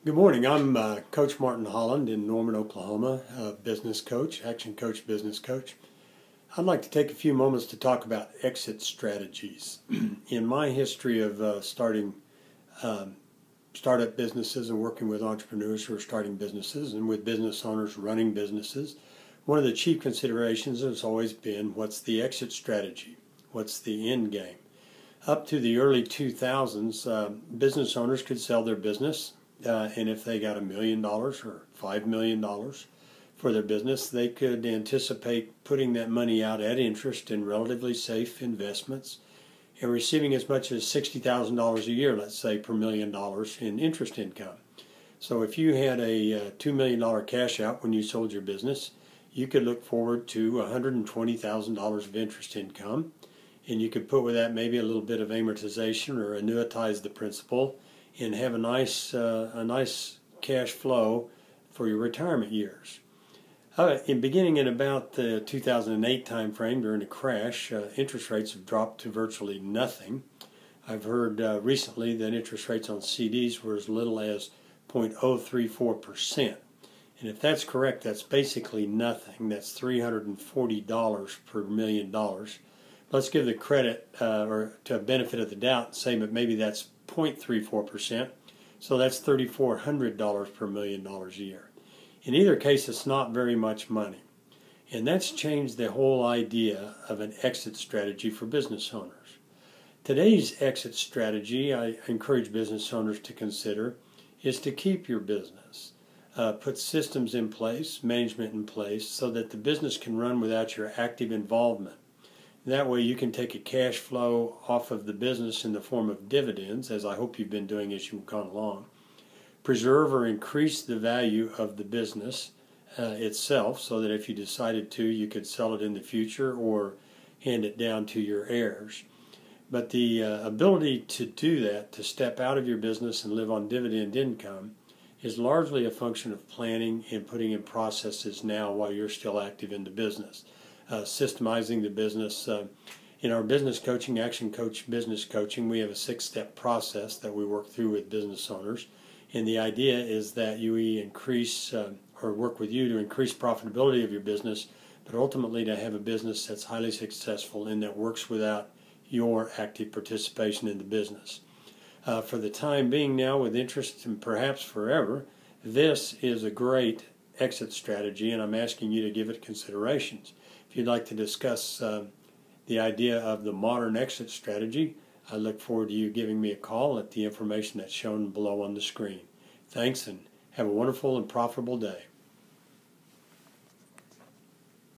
Good morning. I'm Coach Martin Holland in Norman, Oklahoma, business coach, action coach, business coach. I'd like to take a few moments to talk about exit strategies. In my history of starting startup businesses and working with entrepreneurs who are starting businesses and with business owners running businesses, one of the chief considerations has always been what's the exit strategy? What's the end game? Up to the early 2000s, business owners could sell their business. And if they got $1 million or $5 million for their business, they could anticipate putting that money out at interest in relatively safe investments and receiving as much as $60,000 a year, let's say, per $1 million in interest income. So if you had a $2 million cash out when you sold your business, you could look forward to $120,000 of interest income, and you could put with that maybe a little bit of amortization or annuitize the principal and have a nice cash flow for your retirement years. Beginning in about the 2008 timeframe during the crash, interest rates have dropped to virtually nothing. I've heard recently that interest rates on CDs were as little as 0.034%. And if that's correct, that's basically nothing. That's $340 per $1 million. Let's give the credit or to a benefit of the doubt and say that maybe that's 0.34%, so that's $3,400 per $1 million a year. In either case, it's not very much money. And that's changed the whole idea of an exit strategy for business owners. Today's exit strategy, I encourage business owners to consider, is to keep your business. Put systems in place, management in place, so that the business can run without your active involvement. That way you can take a cash flow off of the business in the form of dividends, as I hope you've been doing as you've gone along. Preserve or increase the value of the business itself, so that if you decided to, you could sell it in the future or hand it down to your heirs. But the ability to do that, to step out of your business and live on dividend income, is largely a function of planning and putting in processes now while you're still active in the business. Systemizing the business. In our business coaching, Action Coach Business Coaching, we have a 6-step process that we work through with business owners. And the idea is that we increase or work with you to increase profitability of your business, but ultimately to have a business that's highly successful and that works without your active participation in the business. For the time being now, with interest and perhaps forever, this is a great exit strategy, and I'm asking you to give it considerations. If you'd like to discuss the idea of the modern exit strategy, I look forward to you giving me a call at the information that's shown below on the screen. Thanks, and have a wonderful and profitable day.